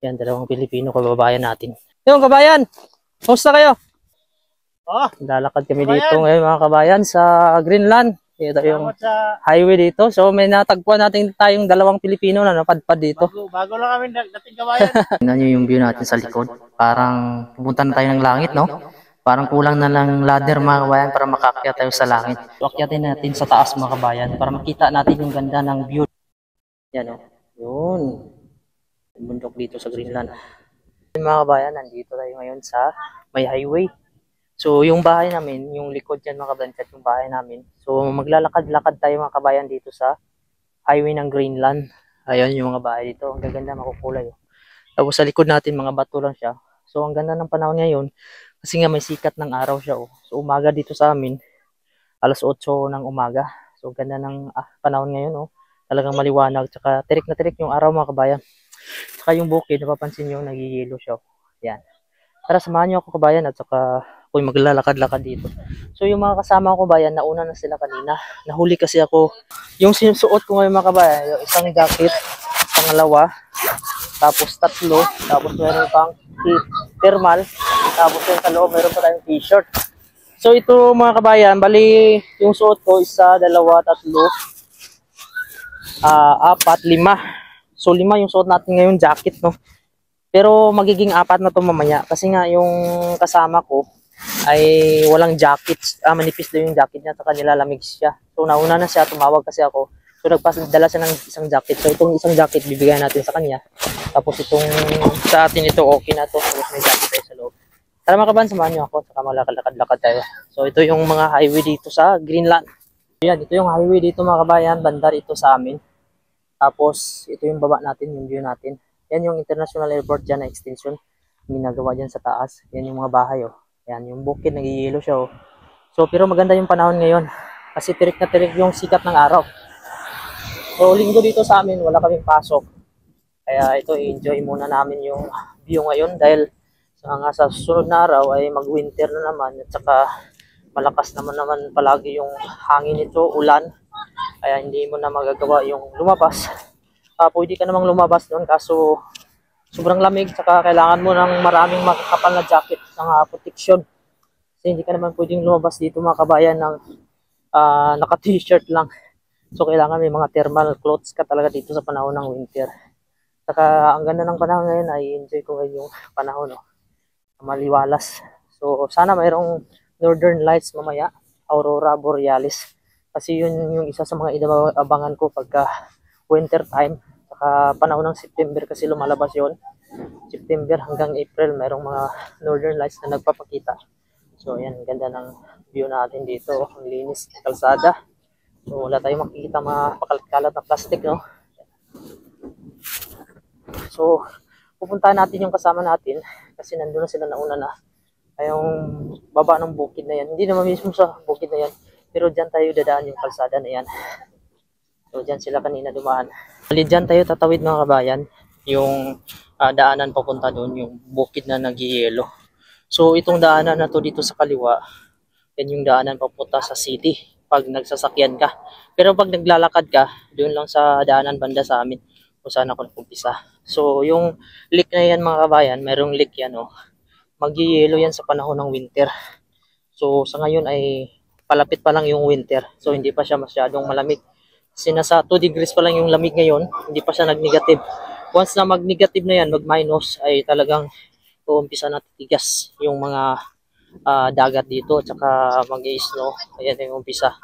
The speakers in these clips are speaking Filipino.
Yan, dalawang Pilipino kababayan natin. Yung kabayan, kumusta kayo? Lalakad kami dito ngayon mga kabayan sa Greenland. Ito yung highway dito. So may natagpuan natin tayong dalawang Pilipino na napadpad dito. Bago lang kami dating kabayan. Tingnan nyo yung view natin sa likod. Parang pupunta na tayo ng langit, no? Parang kulang na lang ladder mga kabayan para makakyat tayo sa langit. So akyatin natin sa taas mga kabayan para makita natin yung ganda ng view. Yan o. Yun. Yung bundok dito sa Greenland. Mga kabayan, nandito tayo ngayon sa may highway. So yung bahay namin, yung likod dyan mga kabayan, yung bahay namin. So maglalakad-lakad tayo mga kabayan dito sa highway ng Greenland. Ayun yung mga bahay dito. Ang gaganda, makukulay. Tapos sa likod natin, mga bato lang siya. So ang ganda ng panahon ngayon. Kasi nga may sikat ng araw siya. So umaga dito sa amin, alas 8 ng umaga. So ganda ng panahon ngayon. Talagang maliwanag. Tsaka tirik na tirik yung araw mga kabayan. Tsaka yung bukid, napapansin nyo, nagigilo siya. Yan. Tara, samahan nyo ako kabayan at saka ako'y maglalakad-lakad dito. So yung mga kasama ko kabayan, nauna na sila kanina. Nahuli kasi ako. Yung sinusuot ko ngayon mga kabayan, yung isang jacket, pangalawa, tapos tatlo, tapos meron pang thermal, tapos yung sa loob meron pa tayong t-shirt. So ito mga kabayan, bali yung suot ko, isa, dalawa, tatlo, apat, lima. So 5 yung suot natin ngayon, jacket, no? Pero magiging 4 na to mamaya kasi nga yung kasama ko ay walang jacket. Manipis daw yung jacket niya, saka nilalamig siya. So nauna na siya, tumawag kasi ako. So nagpadala siya ng isang jacket. So itong isang jacket bibigyan natin sa kanya. Tapos itong sa atin ito okay na to. Tapos may jacket tayo sa loob. Tara mga kaban, samahan niyo ako, saka malakad-lakad tayo. So ito yung mga highway dito sa Greenland. Yan, ito yung highway dito mga kabayan, bandar ito sa amin. Tapos ito yung baba natin, yung view natin. Yan yung international airport dyan na extension. Ginagawa dyan sa taas. Yan yung mga bahay. Yan yung bukid, nagigilo siya. So pero maganda yung panahon ngayon. Kasi tirik na tirik yung sikat ng araw. So linggo dito sa amin, wala kaming pasok. Kaya ito, i-enjoy muna namin yung view ngayon. Dahil sa susunod na araw ay mag-winter na naman. At saka malakas naman palagi yung hangin nito, ulan. Kaya hindi mo na magagawa yung lumabas. Pwede ka namang lumabas doon kaso sobrang lamig, saka kailangan mo ng maraming makakapal na jacket ng protection. Kasi hindi ka naman pwedeng lumabas dito mga kabayan ng naka-t-shirt lang. So kailangan may mga thermal clothes ka talaga dito sa panahon ng winter. Saka ang ganda ng panahon ngayon, ay enjoy ko ngayon yung panahon. Maliwalas. So sana mayroong northern lights mamaya, aurora borealis. Kasi yun yung isa sa mga inaabangan ko pagka winter time. Saka panahon ng September kasi lumalabas yon. September hanggang April mayroong mga northern lights na nagpapakita. So yan, ganda ng view natin dito. Ang linis ng kalsada. So wala tayong makikita mga pakalat-kalat na plastic, no? So pupuntahan natin yung kasama natin kasi nandun na sila nauna na. Ay yung baba ng bukid na yan. Hindi naman mismo sa bukid na yan. Pero dyan tayo dadaan yung kalsada na yan. So dyan sila kanina dumaan. Bali dyan tayo tatawid mga kabayan. Yung daanan papunta doon, yung bukid na nagyayelo. So itong daanan na to dito sa kaliwa, yan yung daanan papunta sa city pag nagsasakyan ka. Pero pag naglalakad ka, doon lang sa daanan banda sa amin kung saan ako nagpumpisa. So yung lake na yan mga kabayan, mayroong lake yan. Magyayelo yan sa panahon ng winter. So sa ngayon ay palapit pa lang yung winter. So hindi pa siya masyadong malamig. Kasi nasa 2 degrees pa lang yung lamig ngayon, hindi pa siya nag-negative. Once na mag-negative na yan, mag-minus, ay talagang uumpisa na titigas yung mga dagat dito, at saka mag-i-snow. Ayan yung umpisa.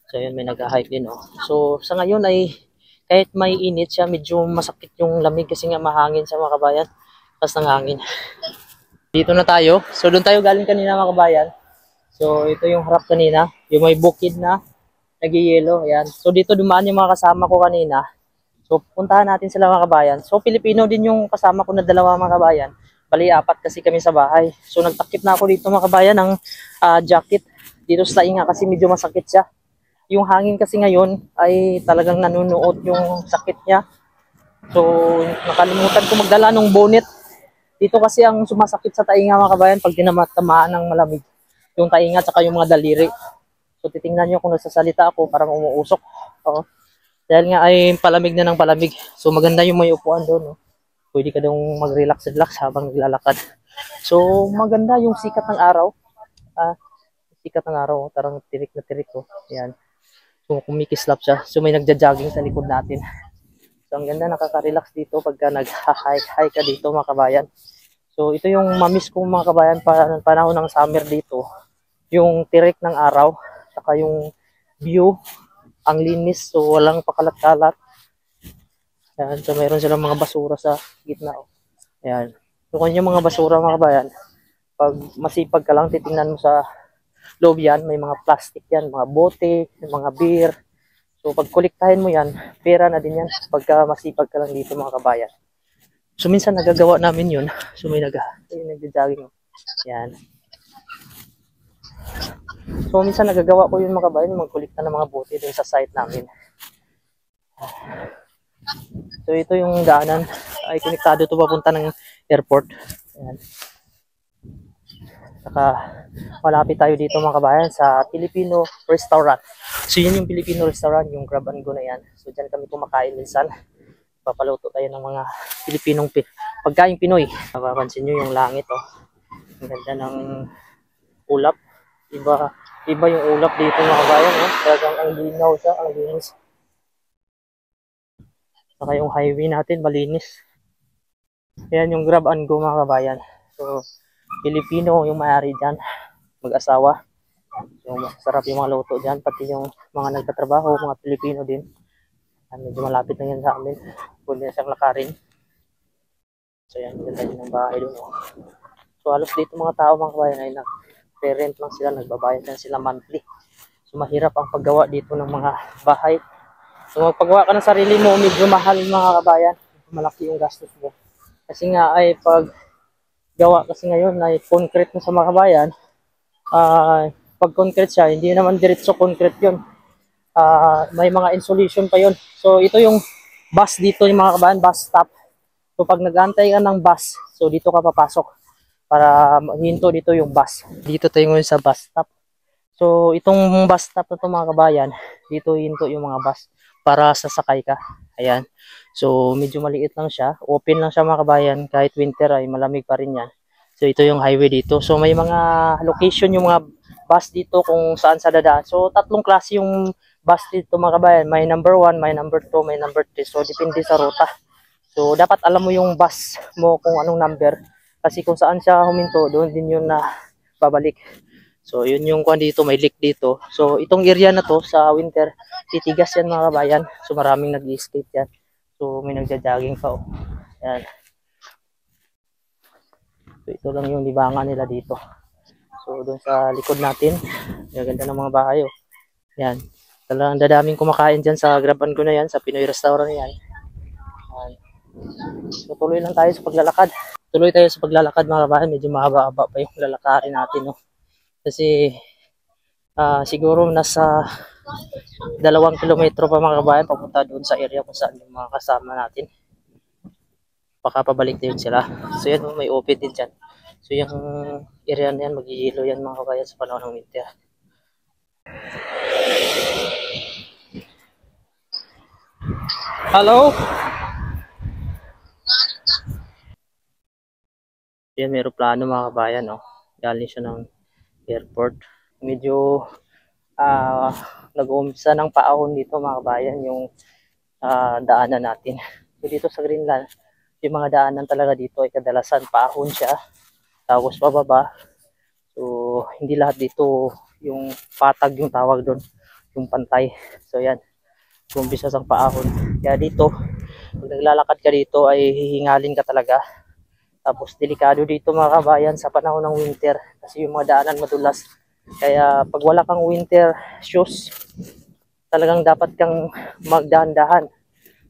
So yun, may nag-hike din. So sa ngayon ay kahit may init siya, medyo masakit yung lamig kasi nga mahangin sa mga kabayan. Pas ng hangin. Dito na tayo. So doon tayo galing kanina mga kabayan. So ito yung harap kanina, yung may bukid na nagyayelo. Ayan. So dito dumaan yung mga kasama ko kanina. So puntahan natin sila mga kabayan. So Pilipino din yung kasama ko na dalawa mga kabayan. Bali 4 kasi kami sa bahay. So nagtakip na ako dito mga kabayan ng jacket dito sa tainga kasi medyo masakit siya. Yung hangin kasi ngayon ay talagang nanunuot yung sakit niya. So nakalimutan ko magdala ng bonnet. Dito kasi ang sumasakit sa tainga mga kabayan pag tinatamaan ng malamig. Yung tainga at saka yung mga daliri. So titingnan nyo kung nagsasalita ako, parang umuusok. Dahil nga ay palamig na ng palamig. So maganda yung may upuan doon. Pwede ka daw mag-relax habang naglalakad. So maganda yung sikat ng araw. Sikat ng araw, tarang tirik na tirik ko. Ayan. So kumikislap siya. So may nagja-jogging sa likod natin. So ang ganda, nakaka-relax dito pagka nag-hike ka dito mga kabayan. So ito yung mamiss kong mga kabayan panahon ng summer dito. Yung tirik ng araw, saka yung view, ang linis, so walang pakalat-kalat. Ayan, so mayroon silang mga basura sa gitna. Ayan. So kung yung mga basura mga kabayan, pag masipag ka lang, titingnan mo sa loob yan, may mga plastic yan, mga bote, mga beer. So pag kolektahin mo yan, pera na din yan pagka masipag ka lang dito mga kabayan. So minsan nagagawa namin yun. So may nagja-jogging. Yan. So minsan nagagawa ko yun mga kabayan, magkolekta ng mga bote dun sa site namin. So ito yung daanan, ay konektado to papunta ng airport. Ayan. Saka malapit tayo dito mga kabayan sa Filipino restaurant. So yun yung Filipino restaurant, yung Grab and Go na yan. So dyan kami kumakain minsan. Papaluto tayo ng mga Pilipinong pagkain Pinoy. Mapapansin nyo yung langit, oh. Ang ganda ng ulap. Iba yung ulap dito mga kabayan, oh. Talagang ang linaw siya, ang linis. Saka yung highway natin malinis. Ayan yung Grab and Go mga kabayan. So Pilipino yung may-ari dyan, mag-asawa. So masarap yung mga luto dyan, pati yung mga nagtatrabaho, mga Pilipino din. Medyo malapit na yan sa amin. Pwede na siyang lakarin. So yan, ganda din ang bahay doon. So halos dito mga tao mga kabayan ay nag-rent lang sila, nagbabayad lang sila monthly. So mahirap ang paggawa dito ng mga bahay. So magpagawa ka ng sarili mo, medyo mahal mga kabayan. Malaki yung gastos mo. Kasi nga ay pag gawa kasi ngayon ay concrete na sa mga kabayan. Pag concrete siya, hindi naman diretso concrete yun. May mga insulation pa yun. So ito yung bus dito yung mga kabayan, bus stop. So pag nag-aantay ka ng bus, so dito ka papasok para hinto dito yung bus. Dito tayo ngayon sa bus stop. So itong bus stop na ito mga kabayan, dito hinto yung mga bus para sasakay ka. Ayan. So medyo maliit lang siya. Open lang siya mga kabayan. Kahit winter ay malamig pa rin yan. So ito yung highway dito. So may mga location yung mga bus dito kung saan sa dadaan. So tatlong klase yung bus dito mga kabayan. May number 1, may number 2, may number 3. So depende sa ruta. So dapat alam mo yung bus mo kung anong number. Kasi kung saan siya huminto, doon din yun na babalik. So yun yung kuan dito, may leak dito. So itong area na to sa winter, titigas yan mga kabayan. So maraming nag-skate yan. So may nagja-jogging pa, oh. Ayan. So ito lang yung libangan nila dito. So doon sa likod natin, ganda ng mga bahay, oh. Ayan. Talagang dadaming kumakain dyan sa Grab and Go na yan, sa Pinoy restaurant na yan. Ayan. So tuloy lang tayo sa paglalakad. Tuloy tayo sa paglalakad mga kabayan. Medyo mahaba-haba pa yung lalakarin natin, no? Kasi siguro nasa 2 kilometro pa mga kabayan papunta doon sa area kung saan yung mga kasama natin. Baka pabalik din sila. So yan, may open din dyan. So yung area na yan, mag-yelo yan mga kabayan sa panahon ng winter. Hello? Yan, may aeroplano mga kabayan, no? Galing siya ng airport. Medyo nag-uumpisa ng paahon dito mga kabayan yung daanan natin. So dito sa Greenland, yung mga daanan talaga dito ay kadalasan paahon siya. Tapos pababa. So hindi lahat dito yung patag yung tawag doon, yung pantay. So yan, uumpisa sa paahon. Kaya dito, pag naglalakad ka dito ay hihingalin ka talaga. Tapos delikado dito mga kabayan sa panahon ng winter kasi yung mga daanan madulas. Kaya pag wala kang winter shoes, talagang dapat kang magdahan-dahan.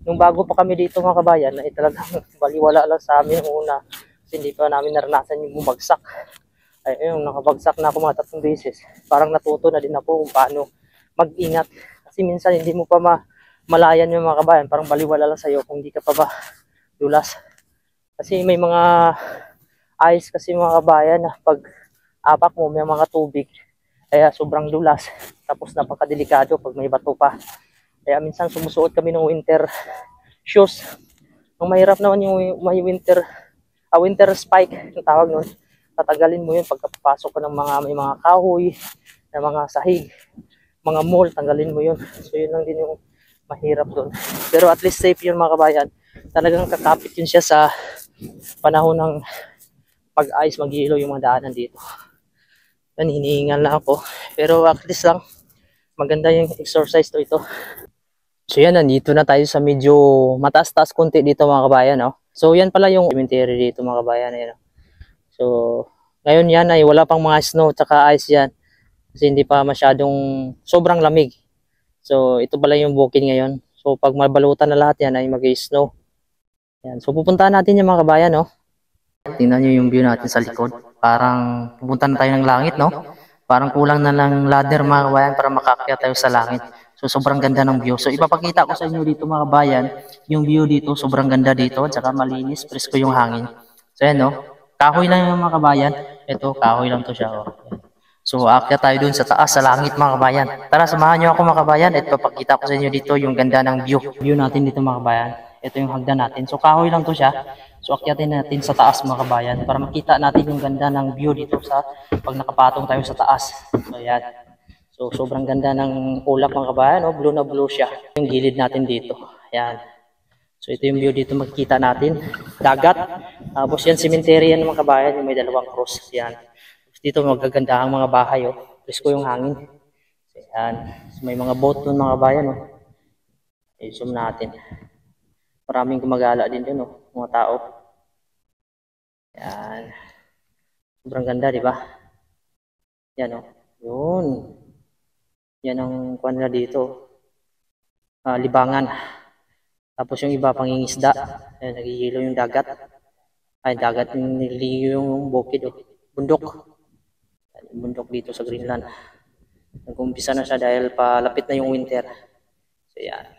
Nung bago pa kami dito mga kabayan, ay talagang baliwala lang sa amin una. Kasi hindi pa namin naranasan yung bumagsak. Ay ayun, nakabagsak na ako mga 3 beses. Parang natuto na din ako kung paano mag-ingat. Kasi minsan hindi mo pa malayan yung mga kabayan. Parang baliwala lang sa'yo kung hindi ka pa ba dulas. Kasi may mga ice kasi mga kabayan na pag apak mo may mga tubig. Kaya sobrang dulas. Tapos napakadelikado pag may bato pa. Kaya minsan sumusuot kami ng winter shoes. Ang mahirap naman yung may winter spike, yung tawag nun. Tatagalin mo yun pagkapasok ka ng may mga kahoy, ng mga sahig, mga mall, tanggalin mo yun. So yun lang din yung mahirap doon. Pero at least safe yun mga kabayan. Talagang kakapit yun siya sa panahon ng pag-ice, mag-ilaw yung mga daanan dito. Yan, hinihingal na ako. Pero at least lang, maganda yung exercise to ito. So yan, nandito na tayo sa medyo mataas-taas konti dito mga kabayan. No? So yan pala yung cemetery dito mga kabayan. Ayan, no? So ngayon yan ay wala pang mga snow tsaka ice yan. Kasi hindi pa masyadong sobrang lamig. So ito pala yung bukid ngayon. So pag mabalutan na lahat yan ay mag-snow. Yan. So pupuntahan natin yung mga kabayan. No? Tingnan nyo yung view natin sa likod. Parang pupunta na tayo ng langit, no? Parang kulang na lang ladder mga kabayan para makaakyat tayo sa langit. So sobrang ganda ng view. So ipapakita ko sa inyo dito mga kabayan, yung view dito, sobrang ganda dito, tsaka malinis, presko yung hangin. So yan, no? Kahoy lang yung mga kabayan. Ito, kahoy lang to siya. Oh. So aakyat tayo dun sa taas, sa langit mga kabayan. Tara, samahan nyo ako mga kabayan at ipapakita ko sa inyo dito yung ganda ng view. View natin dito mga kabayan. Ito yung hagdan natin. So kahoy lang to siya. So akyatin natin sa taas mga kabayan para makita natin yung ganda ng view dito sa pag nakapatong tayo sa taas. So yan. So sobrang ganda ng ulap mga kabayan. Oh, blue na blue siya. Yung gilid natin dito. Yan. So ito yung view dito makikita natin. Dagat. Tapos yan cemetery yan mga kabayan. Yung may dalawang cross. Yan. Dito magaganda ang mga bahay. Oh. Presko yung hangin. So, yan. So, may mga boat doon mga kabayan. Oh. I-zoom natin. Maraming gumagala din doon. Oh. Mga tao. Yan. Sobrang ganda, di ba? Yan, oh. Yun. Yan ang kuwan nila dito. Libangan. Tapos yung iba pangingisda. Yan, nagigilo yung dagat. Ay, dagat yung nililiyo yung bukid, oh. Bundok. Yan, yung bundok dito sa Greenland. Nag-umpisa na siya dahil palapit na yung winter. So, yan.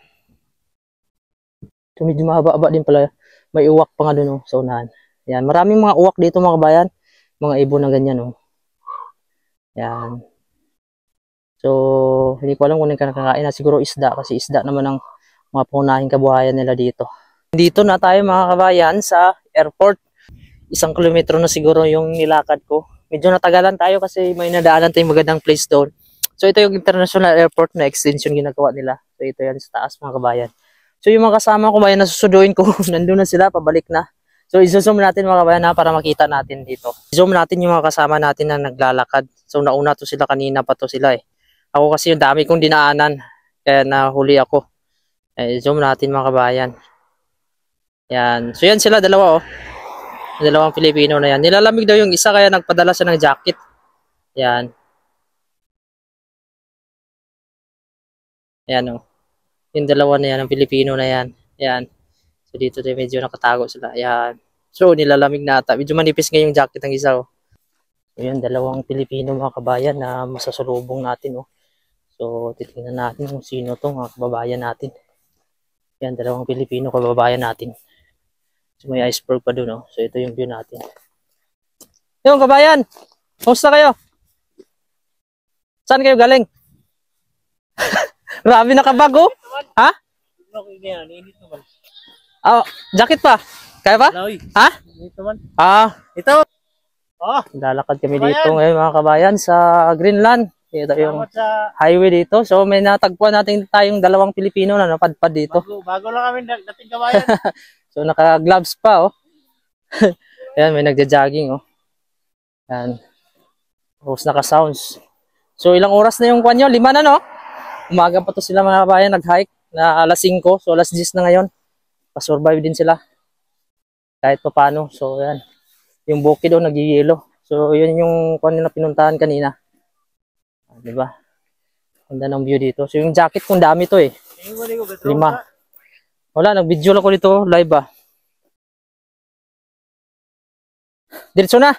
So, medyo mahaba-haba din pala. May uwak pa nga doon, oh, sa unahan. Yan, maraming mga uwak dito mga kabayan. Mga ibon na ganyan, oh. Yan. So, hindi ko alam kung nakakain na siguro isda kasi isda naman ang mga pangunahing kabuhayan nila dito. Dito na tayo mga kabayan sa airport. 1 kilometro na siguro yung nilakad ko. Medyo natagalan tayo kasi may nadaanan tayong magandang place doon. So, ito yung international airport na extension ginagawa nila. So, ito yan sa taas mga kabayan. So, yung mga kasama ko bayan na susunduin ko, nandun na sila, pabalik na. So, i-zoom natin mga kabayan para makita natin dito. I-zoom natin yung mga kasama natin na naglalakad. So, nauna to sila kanina pa to sila eh. Ako kasi yung dami kong dinaanan. Kaya nahuli ako. I-zoom natin mga kabayan. Yan. So, yan sila dalawa oh. Dalawang Pilipino na yan. Nilalamig daw yung isa kaya nagpadala siya ng jacket. Yan. Yan oh. Yung dalawa na yan, ang Pilipino na yan. Yan. So, dito tayo medyo nakatago sila. Yan. So, nilalamig na ata. Medyo manipis nga yung jacket ng isa. Oh. So, yan, dalawang Pilipino mga kabayan na masasalubong natin. Oh. So, titingnan natin kung sino to mga kababayan natin. Yan, dalawang Pilipino kababayan natin. So, may iceberg pa dun. Oh. So, ito yung view natin. Yung kabayan! Kumusta kayo? Saan kayo galing? Grabe nakabago. Ha? Jacket pa. Kaya pa? Ha? Ito. Lalakad kami dito ngayon mga kabayan sa Greenland. Ito yung highway dito. So may natagpuan natin tayong dalawang Pilipino na napadpad dito. Bago lang kami dating kabayan. So naka-gloves pa oh. Ayan, may nagja-jogging oh. Ayan. Tapos naka-sounds. So ilang oras na yung kwan nyo? 5 na no? Umaga pa to sila mga kabayan nag-hike na alas 5. So alas 10 na ngayon. Pa-survive din sila. Kahit pa paano. So yan. Yung bukid daw nagiyelo. So yun yung kung na pinuntahan kanina. Diba? Ganda ng view dito. So yung jacket kung dami to eh. 5. Wala, nag-video lang ko dito live ah. Diretso na.